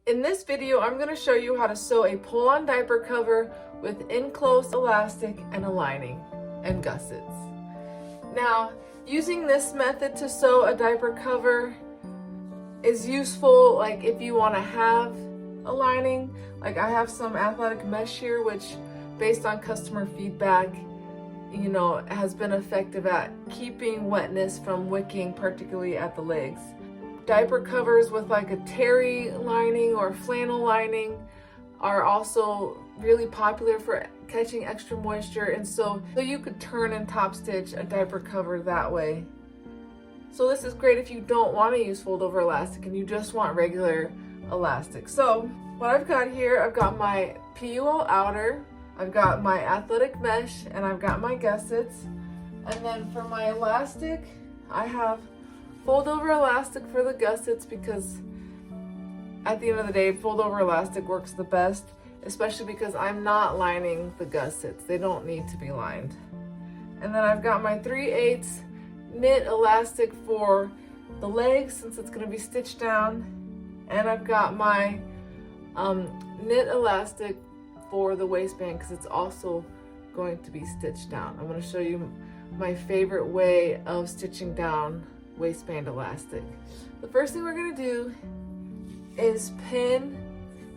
In this video, I'm going to show you how to sew a pull-on diaper cover with enclosed elastic and a lining and gussets. Now, using this method to sew a diaper cover is useful like if you want to have a lining. Like I have some athletic mesh here, which based on customer feedback, has been effective at keeping wetness from wicking, particularly at the legs. Diaper covers with like a terry lining or flannel lining are also really popular for catching extra moisture, and so you could turn and top stitch a diaper cover that way. So this is great if you don't want to use fold over elastic and you just want regular elastic. So what I've got here, I've got my PUL outer, I've got my athletic mesh, and I've got my gussets. And then for my elastic, I have fold over elastic for the gussets because at the end of the day, fold over elastic works the best, especially because I'm not lining the gussets. They don't need to be lined. And then I've got my 3/8 knit elastic for the legs since it's going to be stitched down. And I've got my knit elastic for the waistband because it's also going to be stitched down. I'm going to show you my favorite way of stitching down waistband elastic. The first thing we're going to do is pin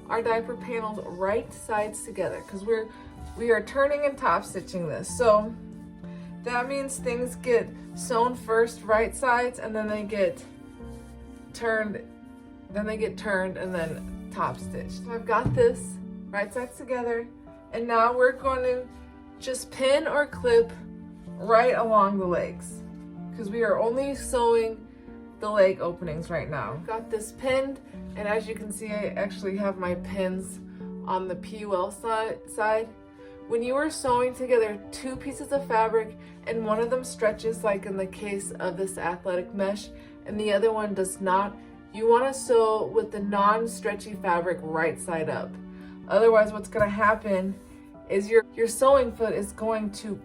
our diaper panels right sides together because we are turning and top stitching this. So that means things get sewn first right sides and then they get turned, and then top stitched. So I've got this right sides together, and now we're going to just pin or clip right along the legs because we are only sewing the leg openings right now. Got this pinned, and as you can see, I actually have my pins on the PUL side. When you are sewing together two pieces of fabric and one of them stretches, like in the case of this athletic mesh, and the other one does not, you want to sew with the non-stretchy fabric right side up. Otherwise, what's going to happen is your sewing foot is going to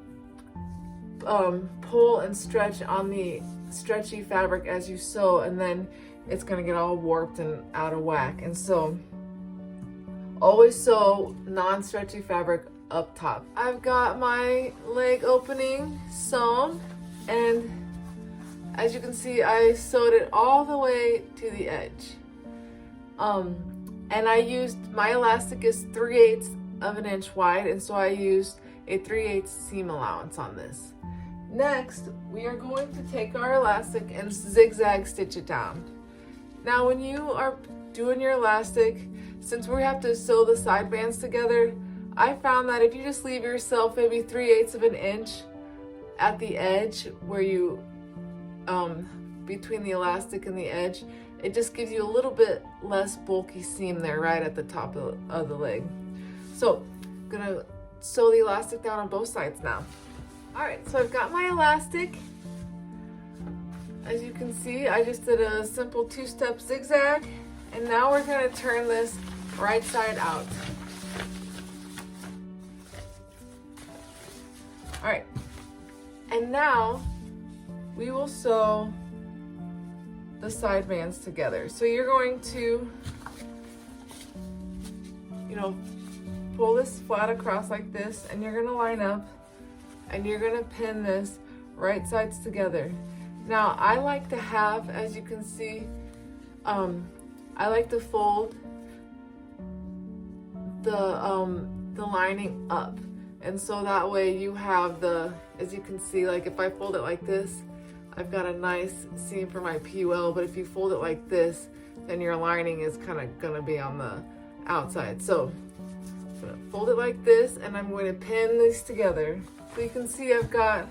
pull and stretch on the stretchy fabric as you sew, and then it's going to get all warped and out of whack. And so always sew non-stretchy fabric up top. I've got my leg opening sewn, and as you can see, I sewed it all the way to the edge. And I used, my elastic is 3/8 of an inch wide, and so I used a 3/8 seam allowance on this. Next, we are going to take our elastic and zigzag stitch it down. Now, when you are doing your elastic, since we have to sew the side bands together, I found that if you just leave yourself maybe 3/8 of an inch at the edge where you, between the elastic and the edge, it just gives you a little bit less bulky seam there right at the top of the leg. So I'm gonna sew the elastic down on both sides now. All right, so I've got my elastic. As you can see, I just did a simple 2-step zigzag, and now we're gonna turn this right side out. All right, and now we will sew the side bands together. So you're going to, pull this flat across like this, and you're gonna line up, and you're gonna pin this right sides together. Now, I like to have, as you can see, I like to fold the lining up. And so that way you have as you can see, like if I fold it like this, I've got a nice seam for my PUL, but if you fold it like this, then your lining is kind of gonna be on the outside. So I'm gonna fold it like this, and I'm going to pin these together. So you can see I've got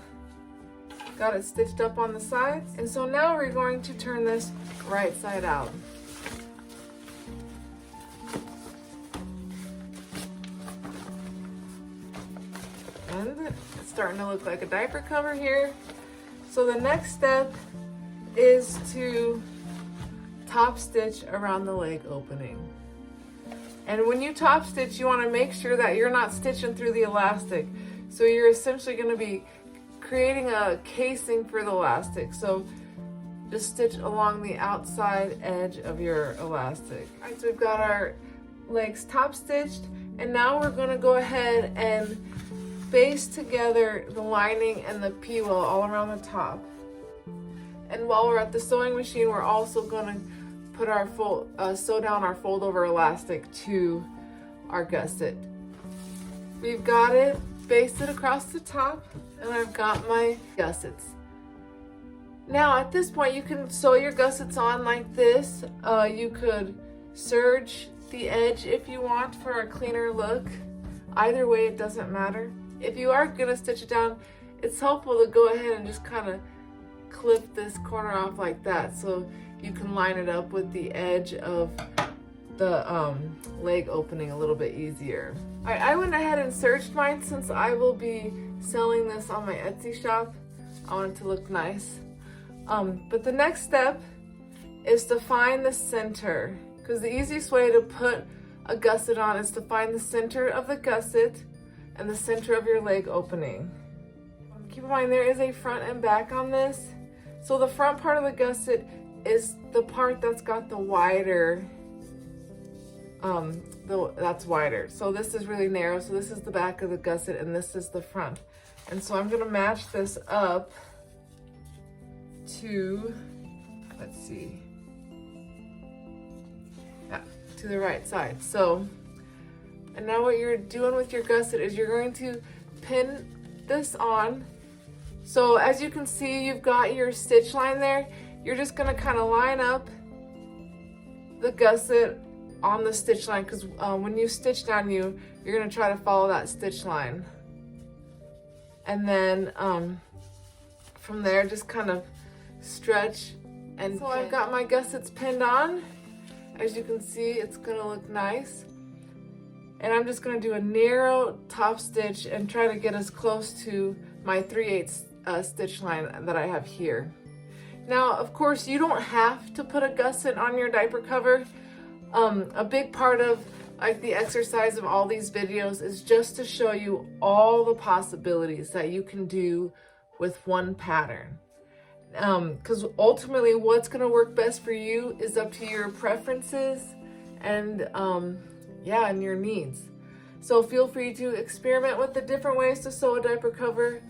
it stitched up on the sides. And so now we're going to turn this right side out. And it's starting to look like a diaper cover here. So the next step is to top stitch around the leg opening. And when you top stitch, you want to make sure that you're not stitching through the elastic. So you're essentially going to be creating a casing for the elastic. So just stitch along the outside edge of your elastic. All right, so we've got our legs top stitched, and now we're going to go ahead and baste together the lining and the peel all around the top. And while we're at the sewing machine, we're also going to put our sew down our fold over elastic to our gusset. We've got it basted across the top, and I've got my gussets. Now at this point, you can sew your gussets on like this. You could serge the edge if you want for a cleaner look. Either way, it doesn't matter. If you are gonna stitch it down, it's helpful to go ahead and just kind of clip this corner off like that so you can line it up with the edge of the leg opening a little bit easier. All right, I went ahead and serged mine since I will be selling this on my Etsy shop. I want it to look nice. But the next step is to find the center, because the easiest way to put a gusset on is to find the center of the gusset and the center of your leg opening. Keep in mind there is a front and back on this. So the front part of the gusset is the part that's got the wider, that's wider. So this is really narrow. So this is the back of the gusset and this is the front. And so I'm gonna match this up to, let's see, yeah, to the right side. So, and now what you're doing with your gusset is you're going to pin this on. So as you can see, you've got your stitch line there. You're just gonna kind of line up the gusset on the stitch line, because when you stitch down, you're gonna try to follow that stitch line. And then from there, just kind of stretch and so I've got my gussets pinned on. As you can see, it's gonna look nice. And I'm just gonna do a narrow top stitch and try to get as close to my 3/8 stitch line that I have here. Now, of course, you don't have to put a gusset on your diaper cover. A big part of like the exercise of all these videos is just to show you all the possibilities that you can do with one pattern. Because ultimately what's going to work best for you is up to your preferences and yeah, and your needs. So feel free to experiment with the different ways to sew a diaper cover,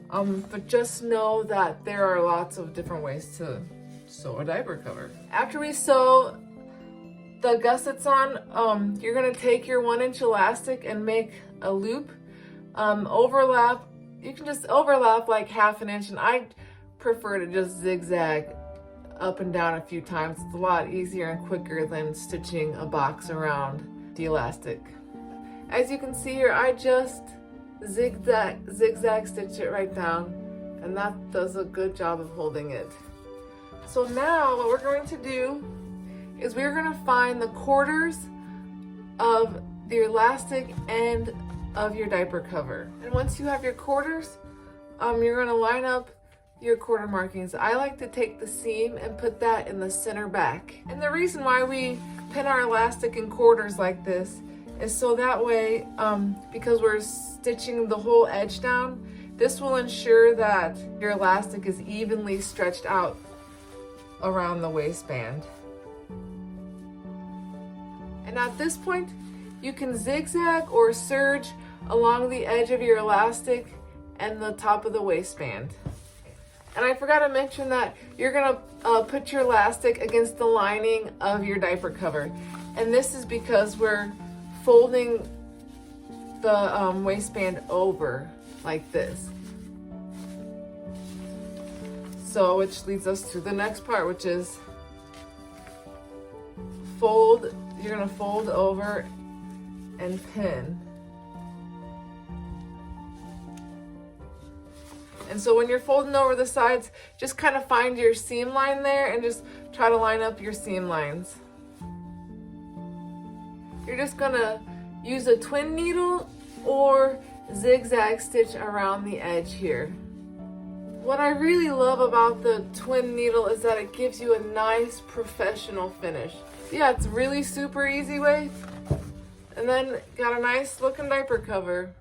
but just know that there are lots of different ways to sew a diaper cover. After we sew the gussets on, you're going to take your 1-inch elastic and make a loop. Overlap, you can just overlap like 1/2 inch, and I prefer to just zigzag up and down a few times. It's a lot easier and quicker than stitching a box around the elastic. As you can see here, I just zigzag stitch it right down, and that does a good job of holding it. So now what we're going to do is we're going to find the quarters of the elastic end of your diaper cover. And once you have your quarters, you're going to line up your quarter markings. I like to take the seam and put that in the center back. And the reason why we pin our elastic in quarters like this is so that way, because we're stitching the whole edge down, this will ensure that your elastic is evenly stretched out around the waistband. And at this point, you can zigzag or serge along the edge of your elastic and the top of the waistband. And I forgot to mention that you're gonna put your elastic against the lining of your diaper cover. And this is because we're folding the waistband over like this. So, which leads us to the next part, which is fold. You're gonna fold over and pin. And so when you're folding over the sides, just kind of find your seam line there and just try to line up your seam lines. You're just gonna use a twin needle or zigzag stitch around the edge here. What I really love about the twin needle is that it gives you a nice professional finish. Yeah, it's really super easy way. And then got a nice looking diaper cover.